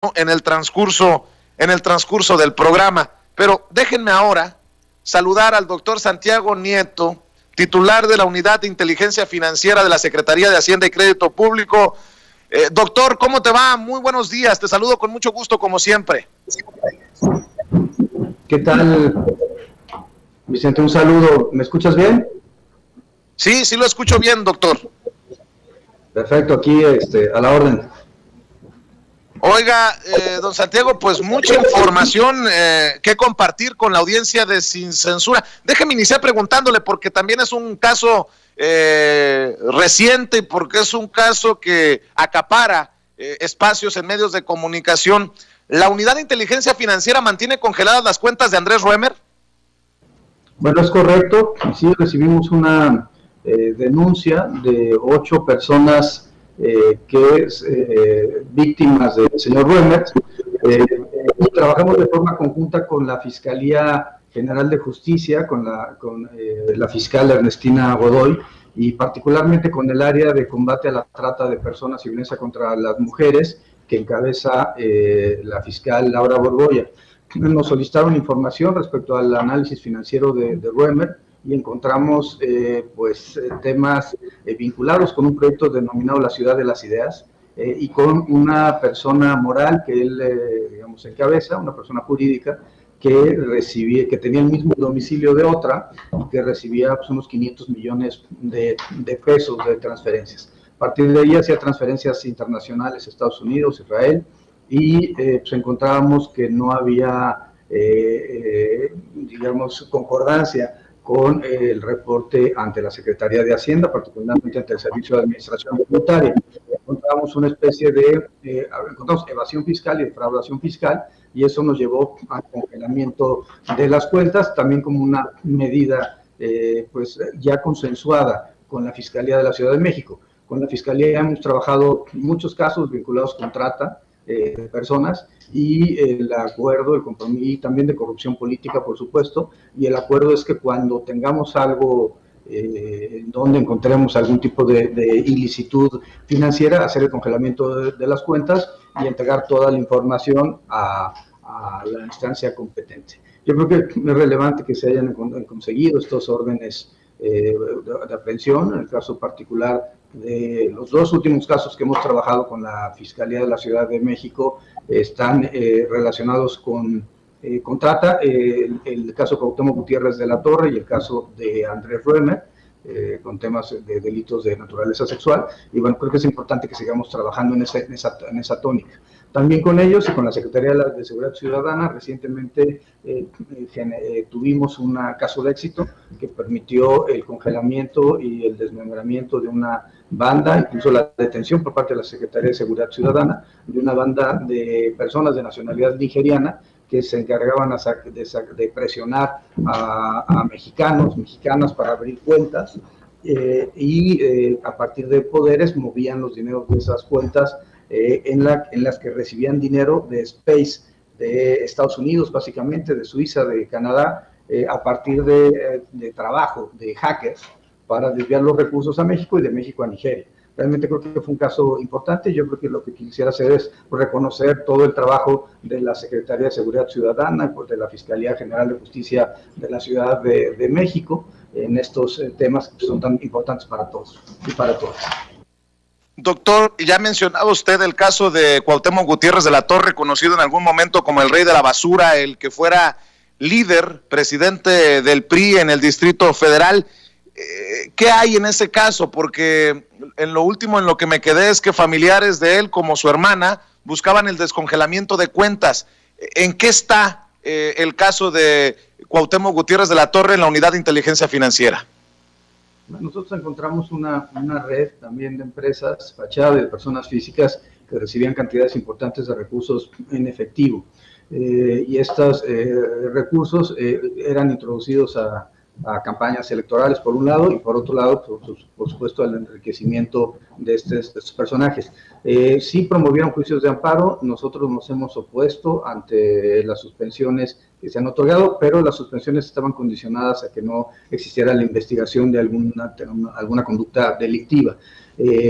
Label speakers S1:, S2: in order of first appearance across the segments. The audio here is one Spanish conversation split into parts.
S1: en el transcurso del programa. Pero déjenme ahora saludar al doctor Santiago Nieto, titular de la Unidad de Inteligencia Financiera de la Secretaría de Hacienda y Crédito Público. Doctor, ¿cómo te va? Muy buenos días, te saludo con mucho gusto como siempre.
S2: ¿Qué tal, Vicente? Un saludo. ¿Me escuchas bien?
S1: Sí, sí lo escucho bien, doctor.
S2: Perfecto, aquí a la orden.
S1: Oiga, don Santiago, pues mucha información que compartir con la audiencia de Sin Censura. Déjeme iniciar preguntándole, porque también es un caso reciente, porque es un caso que acapara espacios en medios de comunicación. ¿La Unidad de Inteligencia Financiera mantiene congeladas las cuentas de Andrés Roemer?
S2: Bueno, es correcto. Sí, recibimos una denuncia de 8 personas víctimas del señor Roemer. Trabajamos de forma conjunta con la Fiscalía General de Justicia, con la fiscal Ernestina Godoy, y particularmente con el área de combate a la trata de personas y violencia contra las mujeres, que encabeza la fiscal Laura Borbolla. Nos solicitaron información respecto al análisis financiero de Roemer y encontramos temas vinculados con un proyecto denominado La Ciudad de las Ideas y con una persona moral que él, encabeza, una persona jurídica que tenía el mismo domicilio de otra y que recibía unos 500 millones de pesos de transferencias. A partir de ahí hacía transferencias internacionales a Estados Unidos, Israel, y encontrábamos que no había, concordancia con el reporte ante la Secretaría de Hacienda, particularmente ante el Servicio de Administración Tributaria. Encontramos una especie de encontramos evasión fiscal y defraudación fiscal, y eso nos llevó al congelamiento de las cuentas, también como una medida ya consensuada con la Fiscalía de la Ciudad de México. Con la Fiscalía hemos trabajado muchos casos vinculados con trata de personas, y el acuerdo, el compromiso, y también de corrupción política, por supuesto, y el acuerdo es que cuando tengamos algo donde encontremos algún tipo de ilicitud financiera, hacer el congelamiento de las cuentas y entregar toda la información a la instancia competente. Yo creo que es relevante que se hayan conseguido estos órdenes de aprehensión. En el caso particular de los 2 últimos casos que hemos trabajado con la Fiscalía de la Ciudad de México están relacionados con trata, el caso Cuauhtémoc Gutiérrez de la Torre y el caso de Andrés Roemer, con temas de delitos de naturaleza sexual, y bueno, creo que es importante que sigamos trabajando en esa tónica. También con ellos y con la Secretaría de Seguridad Ciudadana, recientemente tuvimos un caso de éxito que permitió el congelamiento y el desmembramiento de una banda, incluso la detención por parte de la Secretaría de Seguridad Ciudadana, de una banda de personas de nacionalidad nigeriana que se encargaban de presionar a mexicanas para abrir cuentas, a partir de poderes movían los dineros de esas cuentas en las que recibían dinero de Space, de Estados Unidos, básicamente, de Suiza, de Canadá, a partir de trabajo de hackers para desviar los recursos a México y de México a Nigeria. Realmente creo que fue un caso importante. Yo creo que lo que quisiera hacer es reconocer todo el trabajo de la Secretaría de Seguridad Ciudadana, de la Fiscalía General de Justicia de la Ciudad de México, en estos temas que son tan importantes para todos y para todas.
S1: Doctor, ya mencionaba usted el caso de Cuauhtémoc Gutiérrez de la Torre, conocido en algún momento como el rey de la basura, el que fuera líder, presidente del PRI en el Distrito Federal. ¿Qué hay en ese caso? Porque en lo último en lo que me quedé es que familiares de él, como su hermana, buscaban el descongelamiento de cuentas. ¿En qué está el caso de Cuauhtémoc Gutiérrez de la Torre en la Unidad de Inteligencia Financiera?
S2: Nosotros encontramos una red también de empresas fachadas de personas físicas que recibían cantidades importantes de recursos en efectivo. Y estos recursos eran introducidos a campañas electorales, por un lado, y por otro lado, por supuesto, el enriquecimiento de estos personajes. Sí promovieron juicios de amparo. Nosotros nos hemos opuesto ante las suspensiones que se han otorgado, pero las suspensiones estaban condicionadas a que no existiera la investigación de alguna conducta delictiva.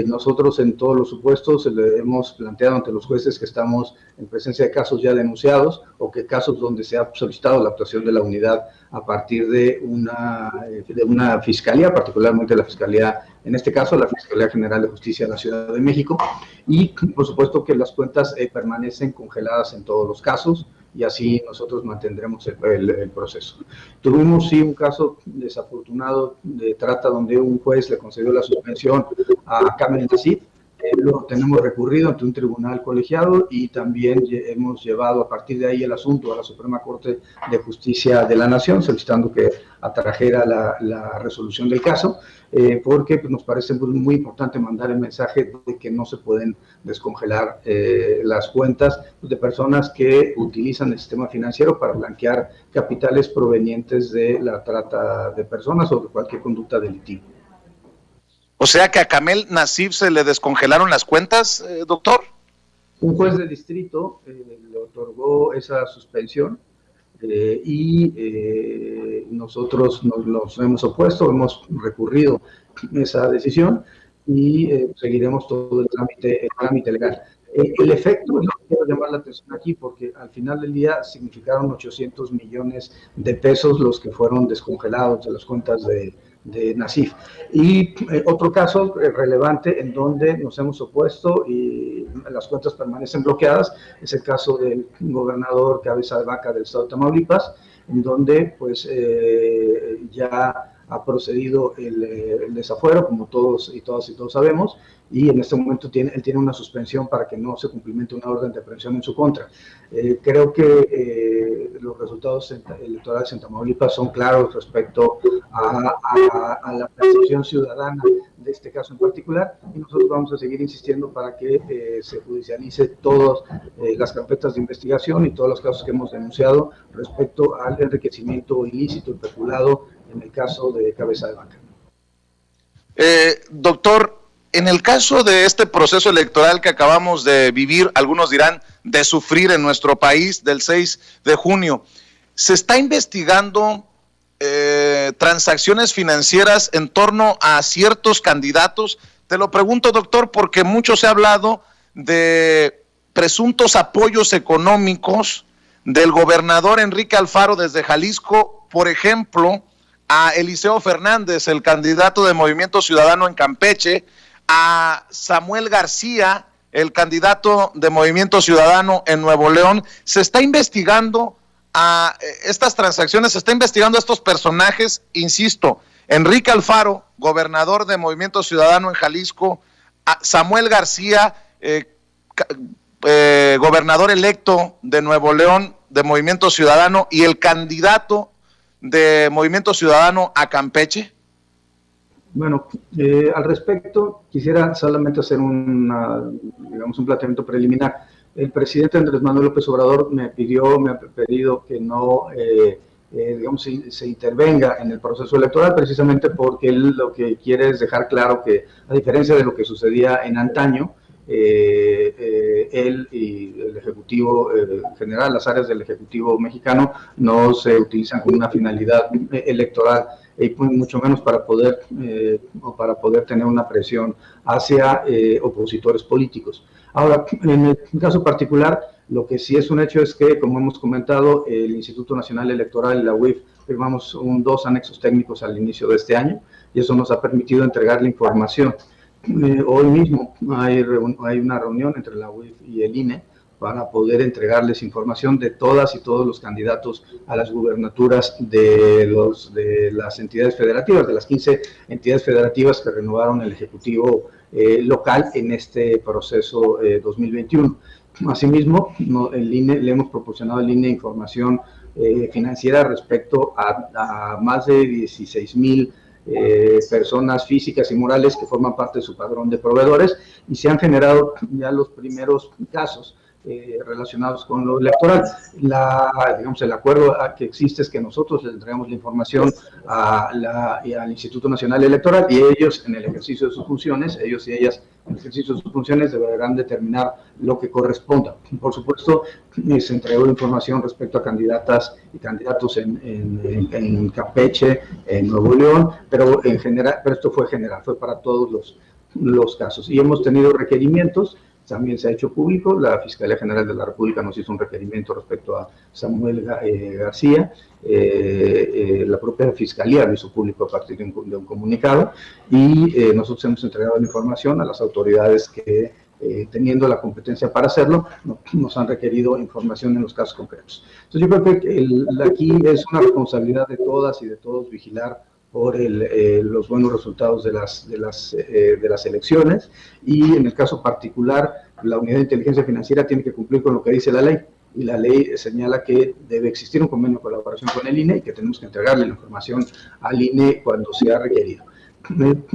S2: Nosotros en todos los supuestos le hemos planteado ante los jueces que estamos en presencia de casos ya denunciados o que casos donde se ha solicitado la actuación de la unidad a partir de una fiscalía, particularmente la fiscalía, en este caso la Fiscalía General de Justicia de la Ciudad de México, y por supuesto que las cuentas permanecen congeladas en todos los casos, y así nosotros mantendremos el proceso. Tuvimos sí un caso desafortunado de trata donde un juez le concedió la suspensión a Kamel Nassif. Lo tenemos recurrido ante un tribunal colegiado y también hemos llevado a partir de ahí el asunto a la Suprema Corte de Justicia de la Nación, solicitando que atrajera la resolución del caso, porque pues, nos parece muy importante mandar el mensaje de que no se pueden descongelar las cuentas de personas que utilizan el sistema financiero para blanquear capitales provenientes de la trata de personas o de cualquier conducta delictiva.
S1: O sea que a Kamel Nassif se le descongelaron las cuentas, doctor.
S2: Un juez de distrito le otorgó esa suspensión y nosotros nos hemos opuesto, hemos recurrido a esa decisión y seguiremos todo el trámite legal. El efecto, yo quiero llamar la atención aquí porque al final del día significaron 800 millones de pesos los que fueron descongelados de las cuentas de Nassif. Y otro caso relevante en donde nos hemos opuesto y las cuentas permanecen bloqueadas es el caso del gobernador cabeza de vaca del estado de Tamaulipas, en donde pues ya ha procedido el desafuero, como todos y todas sabemos, y en este momento él tiene una suspensión para que no se cumplimente una orden de aprehensión en su contra. Creo que los resultados electorales en Tamaulipas son claros respecto a la percepción ciudadana de este caso en particular, y nosotros vamos a seguir insistiendo para que se judicialice todas las carpetas de investigación y todos los casos que hemos denunciado respecto al enriquecimiento ilícito y peculado en el caso de cabeza de vaca.
S1: Doctor, en el caso de este proceso electoral que acabamos de vivir, algunos dirán de sufrir en nuestro país del 6 de junio, ¿se está investigando transacciones financieras en torno a ciertos candidatos? Te lo pregunto, doctor, porque mucho se ha hablado de presuntos apoyos económicos del gobernador Enrique Alfaro desde Jalisco, por ejemplo, a Eliseo Fernández, el candidato de Movimiento Ciudadano en Campeche, a Samuel García, el candidato de Movimiento Ciudadano en Nuevo León. Se está investigando a estas transacciones, se está investigando a estos personajes, insisto, Enrique Alfaro, gobernador de Movimiento Ciudadano en Jalisco, a Samuel García, gobernador electo de Nuevo León de Movimiento Ciudadano, y el candidato de Movimiento Ciudadano a Campeche.
S2: Bueno, al respecto, quisiera solamente hacer un planteamiento preliminar. El presidente Andrés Manuel López Obrador me ha pedido que no, se intervenga en el proceso electoral, precisamente porque él lo que quiere es dejar claro que, a diferencia de lo que sucedía en antaño, él y el Ejecutivo General, las áreas del Ejecutivo mexicano, no se utilizan con una finalidad electoral, y mucho menos para poder tener una presión hacia opositores políticos. Ahora, en el caso particular, lo que sí es un hecho es que, como hemos comentado, el Instituto Nacional Electoral y la UIF firmamos 2 anexos técnicos al inicio de este año, y eso nos ha permitido entregar la información. Hoy mismo hay una reunión entre la UIF y el INE para poder entregarles información de todas y todos los candidatos a las gubernaturas de las entidades federativas, de las 15 entidades federativas que renovaron el Ejecutivo local en este proceso 2021. Asimismo, le hemos proporcionado al INE información financiera respecto a más de 16,000 personas físicas y morales que forman parte de su padrón de proveedores, y se han generado ya los primeros casos relacionados con lo electoral. El acuerdo que existe es que nosotros les entregamos la información al Instituto Nacional Electoral, y ellos, en el ejercicio de sus funciones, ellos y ellas, en el ejercicio de sus funciones, deberán determinar lo que corresponda. Por supuesto, se entregó información respecto a candidatas y candidatos en Campeche, en Nuevo León, pero en general, pero esto fue general, fue para todos los casos. Y hemos tenido requerimientos, también se ha hecho público, la Fiscalía General de la República nos hizo un requerimiento respecto a Samuel García, la propia Fiscalía lo hizo público a partir de un comunicado, y nosotros hemos entregado la información a las autoridades que, teniendo la competencia para hacerlo, nos han requerido información en los casos concretos. Entonces yo creo que aquí es una responsabilidad de todas y de todos vigilar por los buenos resultados de las elecciones, y en el caso particular la Unidad de Inteligencia Financiera tiene que cumplir con lo que dice la ley, y la ley señala que debe existir un convenio de colaboración con el INE y que tenemos que entregarle la información al INE cuando sea requerido.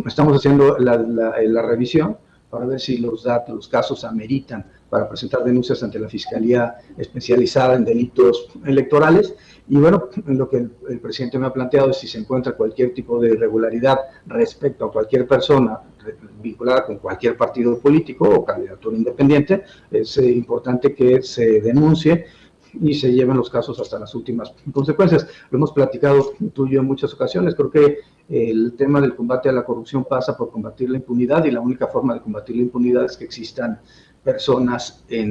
S2: Estamos haciendo la revisión para ver si los datos, los casos ameritan para presentar denuncias ante la Fiscalía especializada en delitos electorales. Y bueno, lo que el presidente me ha planteado es si se encuentra cualquier tipo de irregularidad respecto a cualquier persona vinculada con cualquier partido político o candidatura independiente, es importante que se denuncie y se lleven los casos hasta las últimas consecuencias. Lo hemos platicado tú y yo en muchas ocasiones. Creo que el tema del combate a la corrupción pasa por combatir la impunidad, y la única forma de combatir la impunidad es que existan personas que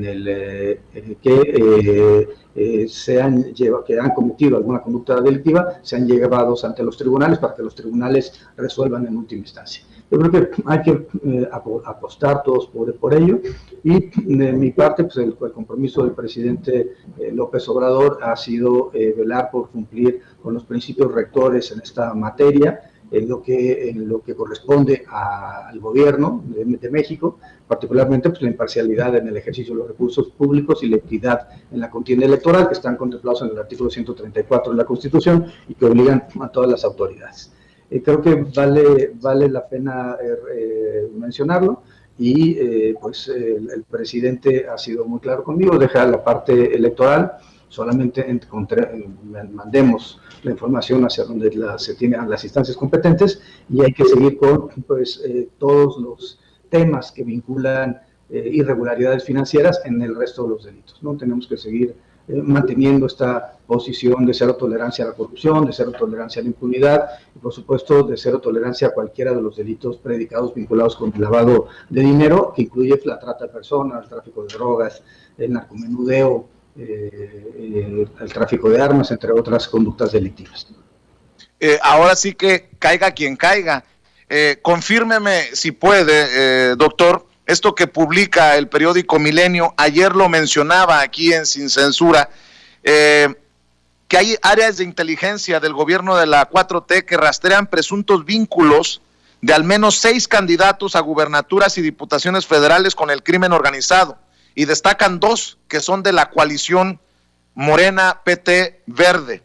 S2: han cometido alguna conducta delictiva, sean llevados ante los tribunales para que los tribunales resuelvan en última instancia. Yo creo que hay que apostar todos por ello, y de mi parte, pues el compromiso del presidente López Obrador ha sido velar por cumplir con los principios rectores en esta materia, en lo que corresponde al gobierno de México, particularmente pues la imparcialidad en el ejercicio de los recursos públicos y la equidad en la contienda electoral, que están contemplados en el artículo 134 de la Constitución y que obligan a todas las autoridades. Creo que vale la pena mencionarlo, y pues el presidente ha sido muy claro conmigo: deja la parte electoral, solamente mandemos la información hacia donde se tiene a las instancias competentes, y hay que seguir con todos los temas que vinculan irregularidades financieras en el resto de los delitos, ¿no? Tenemos que seguir manteniendo esta posición de cero tolerancia a la corrupción, de cero tolerancia a la impunidad, y por supuesto de cero tolerancia a cualquiera de los delitos predicados vinculados con el lavado de dinero, que incluye la trata de personas, el tráfico de drogas, el narcomenudeo, el tráfico de armas, entre otras conductas delictivas.
S1: Ahora sí que caiga quien caiga. Confírmeme si puede, doctor, esto que publica el periódico Milenio, ayer lo mencionaba aquí en Sin Censura, que hay áreas de inteligencia del gobierno de la 4T que rastrean presuntos vínculos de al menos 6 candidatos a gubernaturas y diputaciones federales con el crimen organizado, y destacan 2 que son de la coalición Morena PT Verde.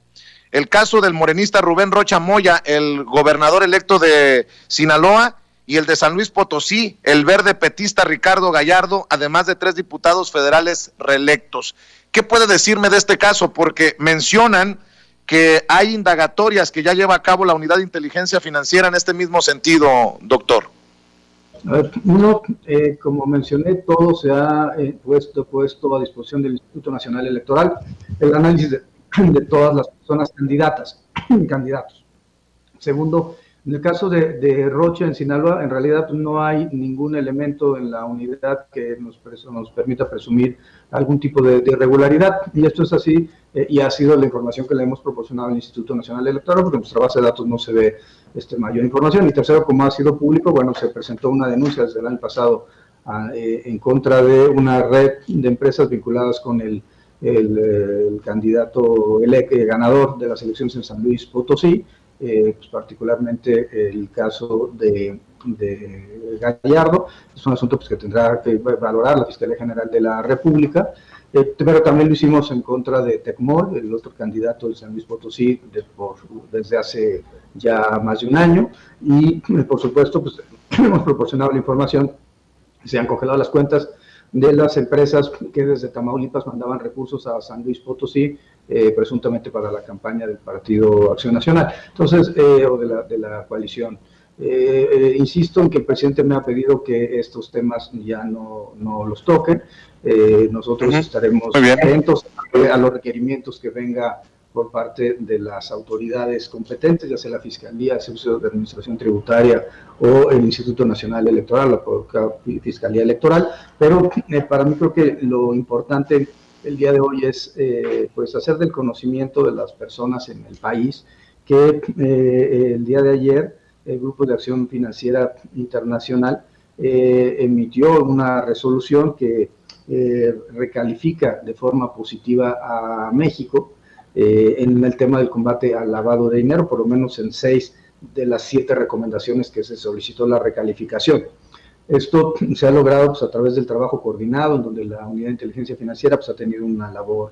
S1: El caso del morenista Rubén Rocha Moya, el gobernador electo de Sinaloa, y el de San Luis Potosí, el verde petista Ricardo Gallardo, además de 3 diputados federales reelectos. ¿Qué puede decirme de este caso? Porque mencionan que hay indagatorias que ya lleva a cabo la Unidad de Inteligencia Financiera en este mismo sentido, doctor.
S2: A ver, como mencioné, todo se ha puesto a disposición del Instituto Nacional Electoral, el análisis de todas las personas candidatos. Segundo, en el caso de Rocha en Sinaloa, en realidad no hay ningún elemento en la unidad que nos permita presumir algún tipo de irregularidad, y esto es así, y ha sido la información que le hemos proporcionado al Instituto Nacional Electoral, porque en nuestra base de datos no se ve mayor información. Y tercero, como ha sido público, bueno, se presentó una denuncia desde el año pasado en contra de una red de empresas vinculadas con el candidato ganador de las elecciones en San Luis Potosí, pues particularmente el caso de Gallardo. Es un asunto pues, que tendrá que valorar la Fiscalía General de la República, pero también lo hicimos en contra de Tecmol, el otro candidato de San Luis Potosí, desde hace ya más de un año, y por supuesto pues, hemos proporcionado la información. Se han congelado las cuentas de las empresas que desde Tamaulipas mandaban recursos a San Luis Potosí, presuntamente para la campaña del Partido Acción Nacional, entonces, o de la coalición. Insisto en que el presidente me ha pedido que estos temas ya no los toquen. Nosotros estaremos atentos a los requerimientos que venga por parte de las autoridades competentes, ya sea la Fiscalía, el Servicio de Administración Tributaria o el Instituto Nacional Electoral, la Fiscalía Electoral, pero para mí creo que lo importante el día de hoy es pues hacer del conocimiento de las personas en el país que el día de ayer el Grupo de Acción Financiera Internacional emitió una resolución que recalifica de forma positiva a México en el tema del combate al lavado de dinero, por lo menos en 6 de las 7 recomendaciones que se solicitó la recalificación. Esto se ha logrado pues, a través del trabajo coordinado, en donde la Unidad de Inteligencia Financiera pues, ha tenido una labor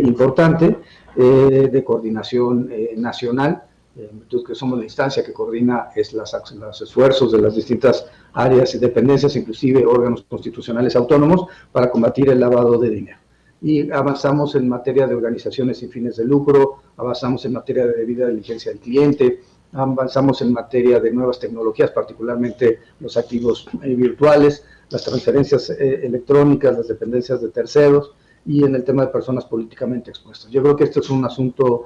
S2: importante de coordinación nacional, que somos la instancia que coordina los esfuerzos de las distintas áreas y dependencias, inclusive órganos constitucionales autónomos, para combatir el lavado de dinero. Y avanzamos en materia de organizaciones sin fines de lucro, avanzamos en materia de debida diligencia del cliente, avanzamos en materia de nuevas tecnologías, particularmente los activos virtuales, las transferencias electrónicas, las dependencias de terceros y en el tema de personas políticamente expuestas. Yo creo que este es un asunto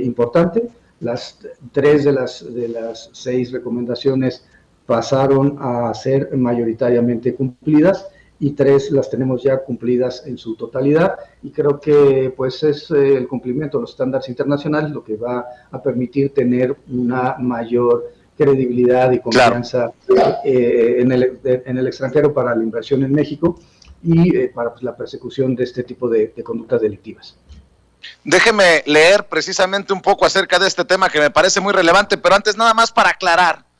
S2: importante. Las 3 de las 6 recomendaciones pasaron a ser mayoritariamente cumplidas y 3 las tenemos ya cumplidas en su totalidad, y creo que pues es el cumplimiento de los estándares internacionales lo que va a permitir tener una mayor credibilidad y confianza en el extranjero para la inversión en México y para pues, la persecución de este tipo de conductas delictivas.
S1: Déjeme leer precisamente un poco acerca de este tema que me parece muy relevante, pero antes nada más para aclarar,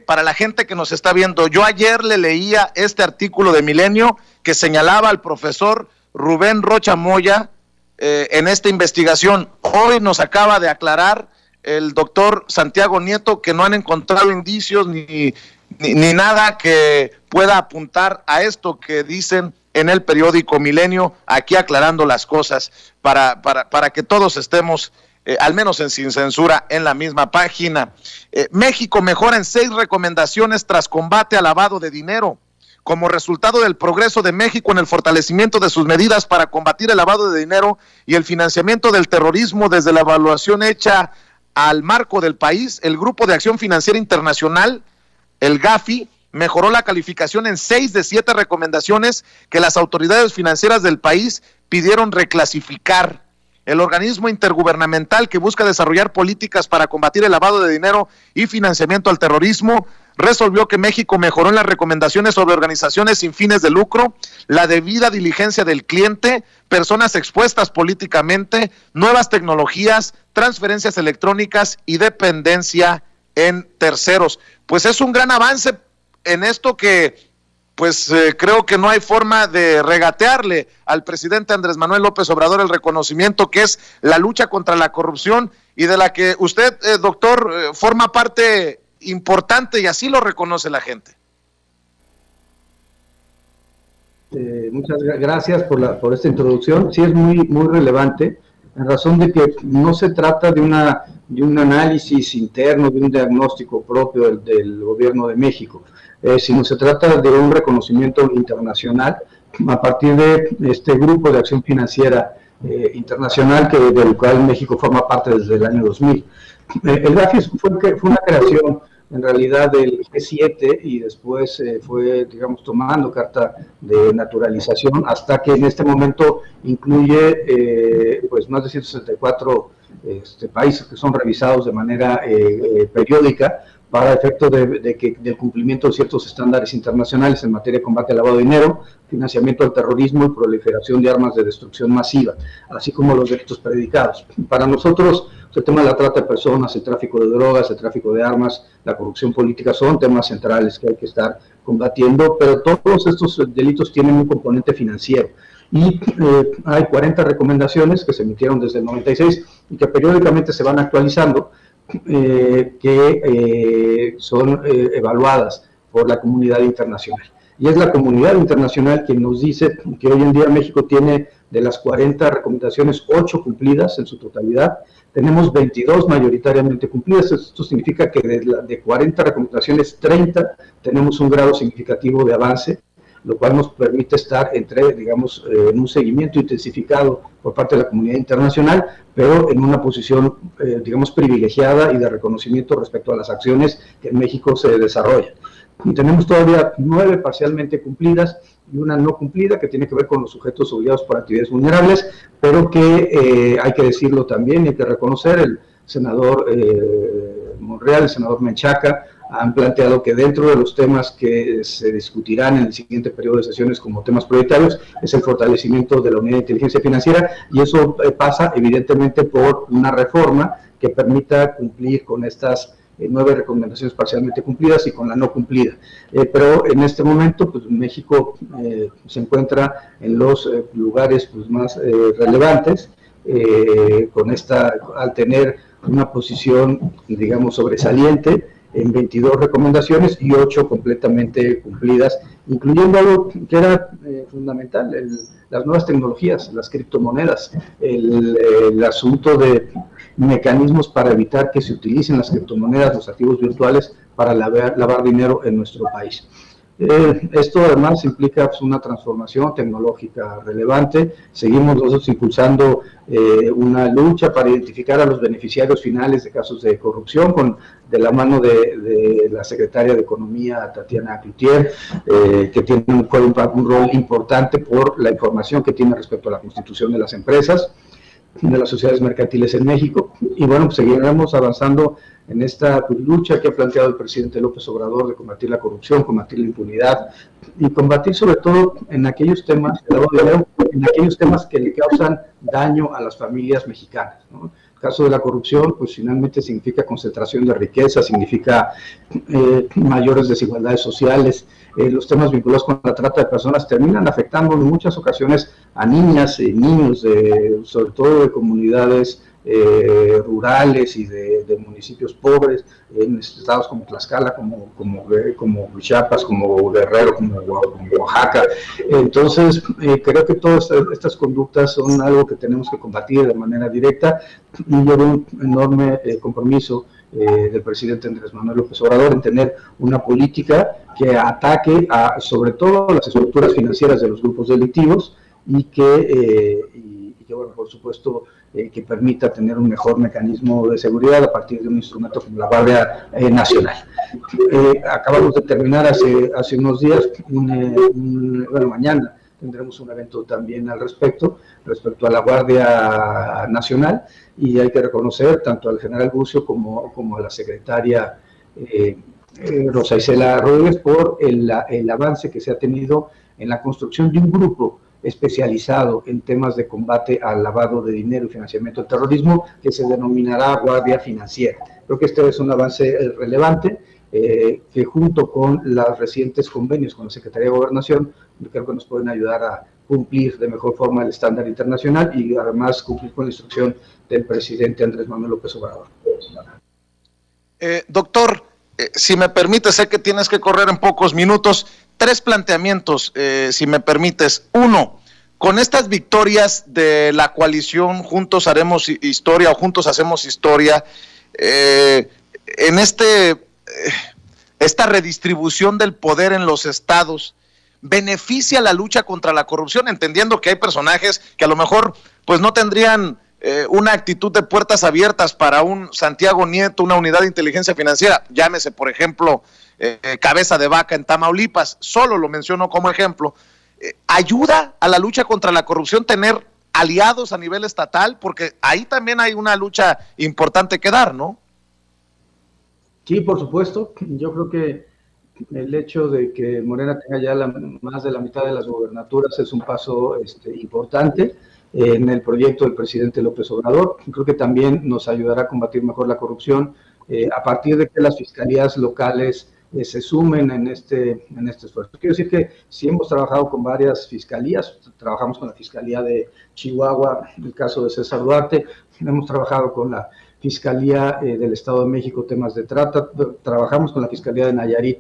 S1: para la gente que nos está viendo, yo ayer le leía este artículo de Milenio que señalaba al profesor Rubén Rocha Moya en esta investigación. Hoy nos acaba de aclarar el doctor Santiago Nieto que no han encontrado indicios ni nada que pueda apuntar a esto que dicen en el periódico Milenio, aquí aclarando las cosas para que todos estemos al menos sin censura, en la misma página. México mejora en 6 recomendaciones tras combate al lavado de dinero. Como resultado del progreso de México en el fortalecimiento de sus medidas para combatir el lavado de dinero y el financiamiento del terrorismo, desde la evaluación hecha al marco del país, el Grupo de Acción Financiera Internacional, el GAFI, mejoró la calificación en 6 de 7 recomendaciones que las autoridades financieras del país pidieron reclasificar. El organismo intergubernamental que busca desarrollar políticas para combatir el lavado de dinero y financiamiento al terrorismo resolvió que México mejoró en las recomendaciones sobre organizaciones sin fines de lucro, la debida diligencia del cliente, personas expuestas políticamente, nuevas tecnologías, transferencias electrónicas y dependencia en terceros. Pues es un gran avance en esto que creo que no hay forma de regatearle al presidente Andrés Manuel López Obrador el reconocimiento que es la lucha contra la corrupción y de la que usted, doctor, forma parte importante y así lo reconoce la gente.
S2: Muchas gracias por esta introducción. Sí, es muy relevante, en razón de que no se trata de un análisis interno, de un diagnóstico propio del gobierno de México, sino se trata de un reconocimiento internacional a partir de este Grupo de Acción Financiera Internacional, del cual México forma parte desde el año 2000. El GAFI fue una creación en realidad del G7 y después fue, digamos, tomando carta de naturalización hasta que en este momento incluye pues más de 164 países que son revisados de manera periódica para efecto del cumplimiento de ciertos estándares internacionales en materia de combate al lavado de dinero, financiamiento del terrorismo y proliferación de armas de destrucción masiva, así como los delitos predicados. Para nosotros, el tema de la trata de personas, el tráfico de drogas, el tráfico de armas, la corrupción política son temas centrales que hay que estar combatiendo, pero todos estos delitos tienen un componente financiero. Y hay 40 recomendaciones que se emitieron desde el 96 y que periódicamente se van actualizando, que son evaluadas por la comunidad internacional. Y es la comunidad internacional quien nos dice que hoy en día México tiene de las 40 recomendaciones 8 cumplidas en su totalidad, tenemos 22 mayoritariamente cumplidas. Esto significa que de 40 recomendaciones 30 tenemos un grado significativo de avance, lo cual nos permite estar digamos, en un seguimiento intensificado por parte de la comunidad internacional, pero en una posición, digamos, privilegiada y de reconocimiento respecto a las acciones que en México se desarrollan. Y tenemos todavía 9 parcialmente cumplidas y una no cumplida que tiene que ver con los sujetos obligados por actividades vulnerables, pero que hay que decirlo también y hay que reconocer, el senador Monreal, el senador Menchaca, han planteado que dentro de los temas que se discutirán en el siguiente periodo de sesiones como temas prioritarios es el fortalecimiento de la unidad de inteligencia financiera, y eso pasa evidentemente por una reforma que permita cumplir con estas 9 recomendaciones parcialmente cumplidas y con la no cumplida. Pero en este momento, pues México se encuentra en los lugares pues, más relevantes, al tener una posición, digamos, sobresaliente en 22 recomendaciones y 8 completamente cumplidas, incluyendo algo que era fundamental, las nuevas tecnologías, las criptomonedas, el asunto de mecanismos para evitar que se utilicen las criptomonedas, los activos virtuales, para lavar dinero en nuestro país. Esto además implica pues, una transformación tecnológica relevante. Seguimos nosotros impulsando una lucha para identificar a los beneficiarios finales de casos de corrupción, de la mano de la secretaria de Economía, Tatiana Cloutier, que tiene un rol importante por la información que tiene respecto a la constitución de las empresas, de las sociedades mercantiles en México. Y bueno, pues seguiremos avanzando en esta lucha que ha planteado el presidente López Obrador de combatir la corrupción, combatir la impunidad y combatir sobre todo en aquellos temas, en aquellos temas que le causan daño a las familias mexicanas, ¿no? El caso de la corrupción, pues finalmente significa concentración de riqueza, significa mayores desigualdades sociales. Los temas vinculados con la trata de personas terminan afectando en muchas ocasiones a niñas y niños, sobre todo de comunidades rurales y de municipios pobres, en estados como Tlaxcala, como Chiapas, como Guerrero, como Oaxaca. Entonces, creo que todas estas conductas son algo que tenemos que combatir de manera directa, y yo veo un enorme compromiso del presidente Andrés Manuel López Obrador en tener una política que ataque sobre todo las estructuras financieras de los grupos delictivos y que bueno, por supuesto, que permita tener un mejor mecanismo de seguridad a partir de un instrumento como la Guardia Nacional. Acabamos de terminar hace unos días, bueno, mañana tendremos un evento también respecto a la Guardia Nacional, y hay que reconocer tanto al general Bucio como a la secretaria Rosa Isela Rodríguez por el avance que se ha tenido en la construcción de un grupo especializado en temas de combate al lavado de dinero y financiamiento del terrorismo, que se denominará Guardia Financiera. Creo que este es un avance relevante, que junto con los recientes convenios con la Secretaría de Gobernación, creo que nos pueden ayudar a cumplir de mejor forma el estándar internacional y además cumplir con la instrucción del presidente Andrés Manuel López Obrador.
S1: Doctor, si me permite, sé que tienes que correr en pocos minutos. 3 planteamientos, si me permites. 1, con estas victorias de la coalición Juntos Haremos Historia o Juntos Hacemos Historia, en esta redistribución del poder en los estados, ¿beneficia la lucha contra la corrupción? Entendiendo que hay personajes que a lo mejor pues no tendrían una actitud de puertas abiertas para un Santiago Nieto, una unidad de inteligencia financiera, llámese por ejemplo Cabeza de Vaca en Tamaulipas, solo lo menciono como ejemplo. ¿Ayuda a la lucha contra la corrupción tener aliados a nivel estatal? Porque ahí también hay una lucha importante que dar, ¿no?
S2: Sí, por supuesto. Yo creo que el hecho de que Morena tenga ya más de la mitad de las gobernaturas es un paso importante en el proyecto del presidente López Obrador. Creo que también nos ayudará a combatir mejor la corrupción a partir de que las fiscalías locales se sumen en este esfuerzo. Quiero decir que sí hemos trabajado con varias fiscalías, trabajamos con la Fiscalía de Chihuahua, el caso de César Duarte, hemos trabajado con la Fiscalía del Estado de México, temas de trata, trabajamos con la Fiscalía de Nayarit,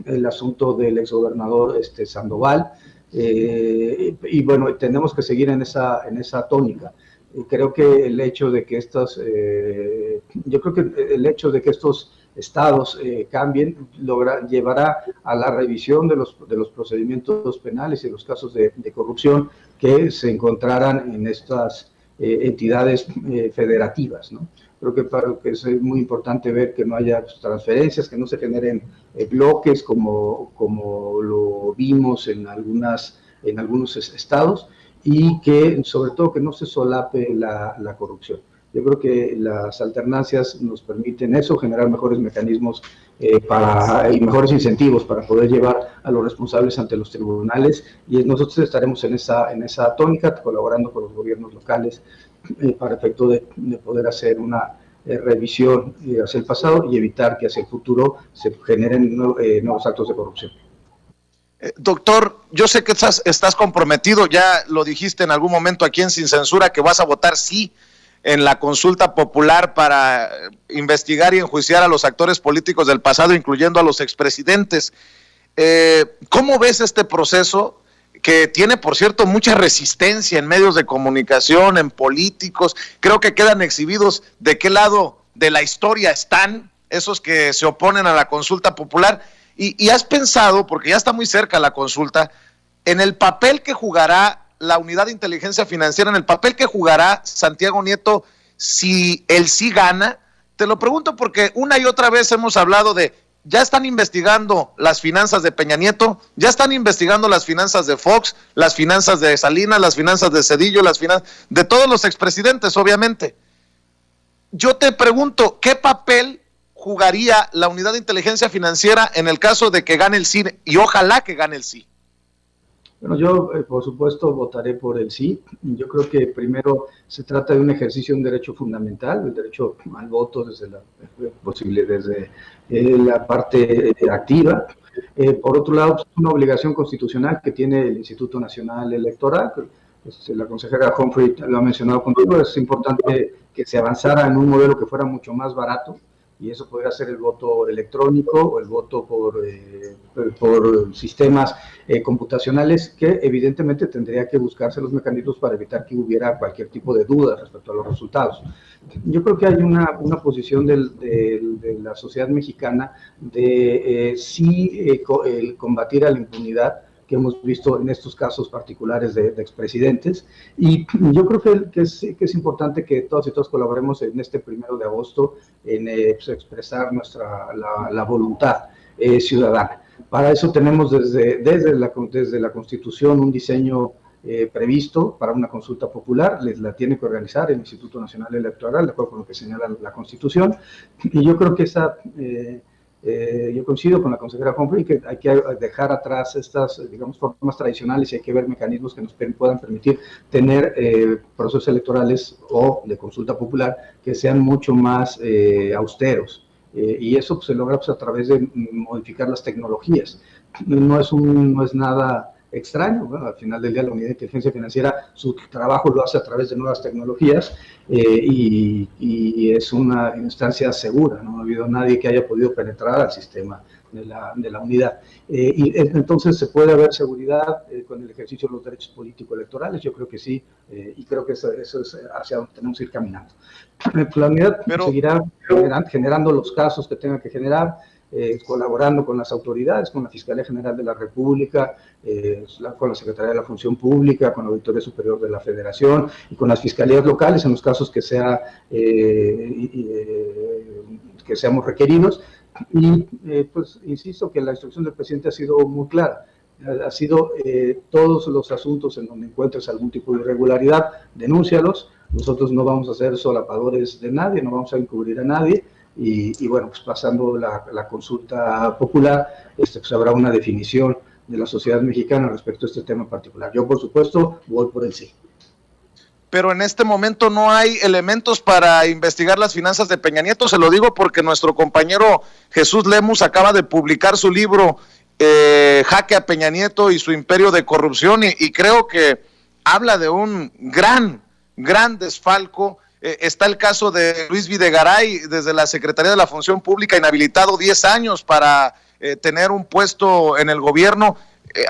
S2: el asunto del exgobernador Sandoval, y bueno, tenemos que seguir en esa tónica. Creo que el hecho de que estos estados cambien, llevará a la revisión de los procedimientos penales y los casos de corrupción que se encontraran en estas entidades federativas, ¿no? Creo que es muy importante ver que no haya transferencias, que no se generen bloques como lo vimos en algunos estados, y que sobre todo que no se solape la corrupción. Yo creo que las alternancias nos permiten eso, generar mejores mecanismos y mejores incentivos para poder llevar a los responsables ante los tribunales, y nosotros estaremos en esa tónica, colaborando con los gobiernos locales para efecto de poder hacer una revisión hacia el pasado y evitar que hacia el futuro se generen nuevos actos de corrupción.
S1: Doctor, yo sé que estás comprometido, ya lo dijiste en algún momento aquí en Sin Censura, que vas a votar sí en la consulta popular para investigar y enjuiciar a los actores políticos del pasado, incluyendo a los expresidentes. ¿Cómo ves este proceso, que tiene, por cierto, mucha resistencia en medios de comunicación, en políticos? Creo que quedan exhibidos de qué lado de la historia están esos que se oponen a la consulta popular. Y has pensado, porque ya está muy cerca la consulta, en el papel que jugará la Unidad de Inteligencia Financiera, en el papel que jugará Santiago Nieto si él sí gana. Te lo pregunto porque una y otra vez hemos hablado de, ya están investigando las finanzas de Peña Nieto, ya están investigando las finanzas de Fox, las finanzas de Salinas, las finanzas de Zedillo, las finanzas de todos los expresidentes, obviamente. Yo te pregunto, ¿qué papel jugaría la Unidad de Inteligencia Financiera en el caso de que gane el sí, y ojalá que gane el sí?
S2: Bueno, yo por supuesto votaré por el sí. Yo creo que primero se trata de un ejercicio de un derecho fundamental, el derecho al voto desde la parte activa. Por otro lado, es una obligación constitucional que tiene el Instituto Nacional Electoral. La consejera Humphrey lo ha mencionado contigo. Es importante que se avanzara en un modelo que fuera mucho más barato, y eso podría ser el voto electrónico o el voto por sistemas computacionales, que evidentemente tendría que buscarse los mecanismos para evitar que hubiera cualquier tipo de duda respecto a los resultados. Yo creo que hay una posición de la sociedad mexicana de el combatir a la impunidad que hemos visto en estos casos particulares de expresidentes, y yo creo que es importante que todos y todas colaboremos en este 1 de agosto en expresar la voluntad ciudadana. Para eso tenemos desde la Constitución un diseño previsto para una consulta popular. La tiene que organizar el Instituto Nacional Electoral, de acuerdo con lo que señala la Constitución, y yo creo que yo coincido con la consejera Humphrey que hay que dejar atrás estas, digamos, formas tradicionales, y hay que ver mecanismos que nos puedan permitir tener procesos electorales o de consulta popular que sean mucho más austeros. Y eso pues, se logra pues, a través de modificar las tecnologías. No es nada extraño. Bueno, al final del día la Unidad de Inteligencia Financiera su trabajo lo hace a través de nuevas tecnologías, y es una instancia segura. No ha habido nadie que haya podido penetrar al sistema de la unidad, y entonces se puede haber seguridad con el ejercicio de los derechos político-electorales. Yo creo que sí, y creo que eso es hacia donde tenemos que ir caminando. La unidad seguirá generando los casos que tenga que generar, colaborando con las autoridades, con la Fiscalía General de la República, con la Secretaría de la Función Pública, con la Auditoría Superior de la Federación y con las fiscalías locales en los casos que seamos requeridos. Y pues insisto que la instrucción del presidente ha sido muy clara. Ha sido todos los asuntos en donde encuentres algún tipo de irregularidad, denúncialos. Nosotros no vamos a ser solapadores de nadie, no vamos a encubrir a nadie. Y bueno, pues pasando la consulta popular, pues habrá una definición de la sociedad mexicana respecto a este tema en particular. Yo, por supuesto, voy por el sí.
S1: Pero en este momento no hay elementos para investigar las finanzas de Peña Nieto. Se lo digo porque nuestro compañero Jesús Lemus acaba de publicar su libro Jaque a Peña Nieto y su imperio de corrupción, y creo que habla de un gran desfalco. Está el caso de Luis Videgaray, desde la Secretaría de la Función Pública, inhabilitado 10 años para tener un puesto en el gobierno.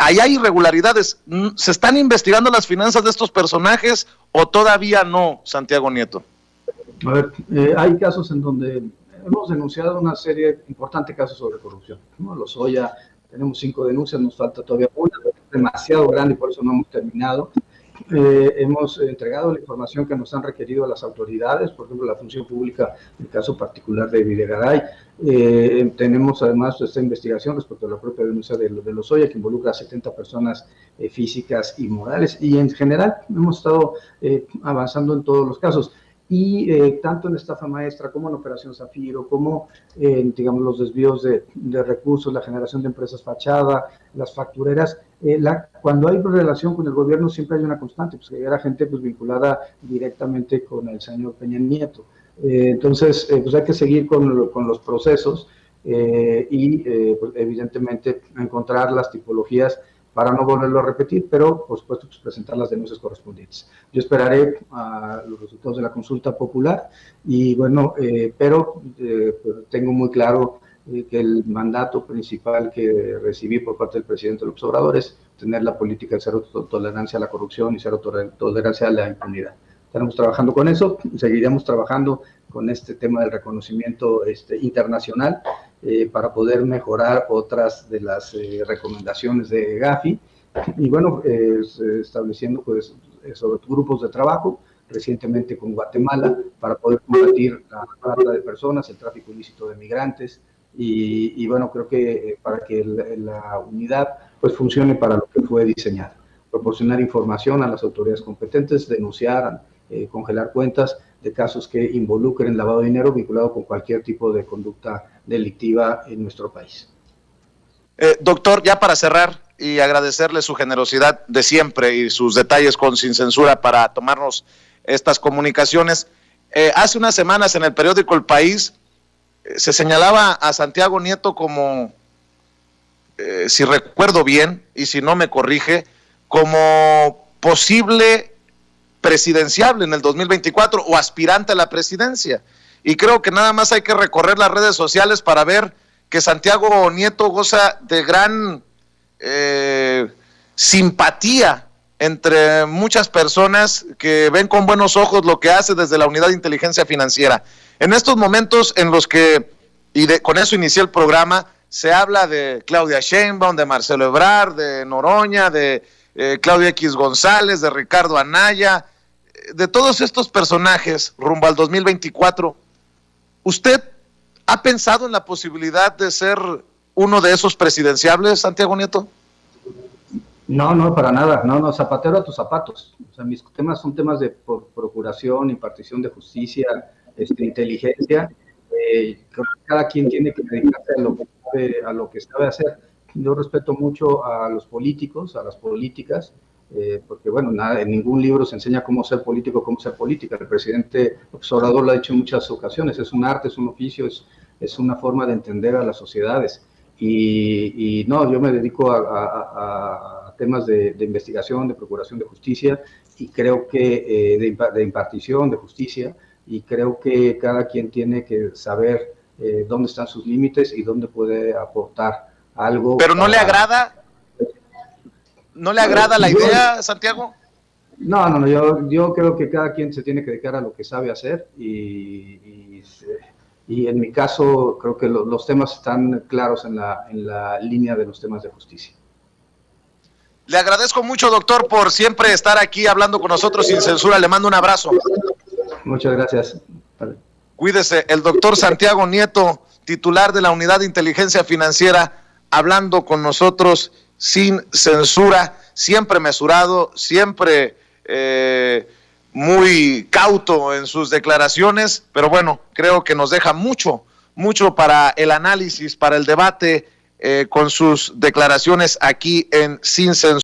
S1: Ahí hay irregularidades. ¿Se están investigando las finanzas de estos personajes o todavía no, Santiago Nieto?
S2: A ver, hay casos en donde hemos denunciado una serie importante de casos sobre corrupción, ¿no? Lozoya, tenemos 5 denuncias, nos falta todavía una, demasiado grande y por eso no hemos terminado. Hemos entregado la información que nos han requerido las autoridades, por ejemplo, la función pública, en el caso particular de Videgaray. Tenemos además esta investigación respecto a la propia denuncia de Lozoya, que involucra a 70 personas físicas y morales, y en general hemos estado avanzando en todos los casos. Y tanto en estafa maestra como en Operación Zafiro, como digamos los desvíos de recursos, la generación de empresas fachada, las factureras, cuando hay relación con el gobierno siempre hay una constante, pues que era gente pues vinculada directamente con el señor Peña Nieto. Entonces, pues hay que seguir con los procesos y pues, evidentemente encontrar las tipologías para no volverlo a repetir, pero por supuesto pues, presentar las denuncias correspondientes. Yo esperaré a los resultados de la consulta popular y bueno, pero tengo muy claro que el mandato principal que recibí por parte del presidente López Obrador es tener la política de cero tolerancia a la corrupción y cero tolerancia a la impunidad. Estaremos trabajando con eso, seguiremos trabajando con este tema del reconocimiento internacional para poder mejorar otras de las recomendaciones de Gafi y bueno, estableciendo pues sobre grupos de trabajo recientemente con Guatemala para poder combatir la trata de personas, el tráfico ilícito de migrantes y bueno, creo que para que la unidad pues funcione para lo que fue diseñada, proporcionar información a las autoridades competentes, denunciar, congelar cuentas de casos que involucren lavado de dinero vinculado con cualquier tipo de conducta delictiva en nuestro país.
S1: Doctor, ya para cerrar y agradecerle su generosidad de siempre y sus detalles con Sin Censura para tomarnos estas comunicaciones. Hace unas semanas en el periódico El País se señalaba a Santiago Nieto como, si recuerdo bien y si no me corrige, como posible presidenciable en el 2024 o aspirante a la presidencia. Y creo que nada más hay que recorrer las redes sociales para ver que Santiago Nieto goza de gran simpatía entre muchas personas que ven con buenos ojos lo que hace desde la Unidad de Inteligencia Financiera. En estos momentos en los que, con eso inicié el programa, se habla de Claudia Sheinbaum, de Marcelo Ebrard, de Noroña, de Claudia X González, de Ricardo Anaya, de todos estos personajes rumbo al 2024, ¿usted ha pensado en la posibilidad de ser uno de esos presidenciables, Santiago Nieto?
S2: No, para nada, no, zapatero a tus zapatos. O sea, mis temas son temas de procuración, impartición de justicia, inteligencia. Creo que cada quien tiene que dedicarse a lo que sabe hacer. Yo respeto mucho a los políticos, a las políticas, porque bueno, en ningún libro se enseña cómo ser político, cómo ser política. El presidente López Obrador lo ha dicho en muchas ocasiones, es un arte, es un oficio, es una forma de entender a las sociedades. Y no, yo me dedico a temas de investigación, de procuración de justicia, y creo que de impartición de justicia, y creo que cada quien tiene que saber dónde están sus límites y dónde puede aportar algo.
S1: ¿Pero no le agrada? ¿No le agrada la idea, Santiago?
S2: No, yo creo que cada quien se tiene que dedicar a lo que sabe hacer y en mi caso creo que los temas están claros en la línea de los temas de justicia.
S1: Le agradezco mucho, doctor, por siempre estar aquí hablando con nosotros sin censura. Le mando un abrazo.
S2: Muchas gracias. Vale.
S1: Cuídese, el doctor Santiago Nieto, titular de la Unidad de Inteligencia Financiera, hablando con nosotros sin censura, siempre mesurado, siempre muy cauto en sus declaraciones, pero bueno, creo que nos deja mucho para el análisis, para el debate con sus declaraciones aquí en Sin Censura.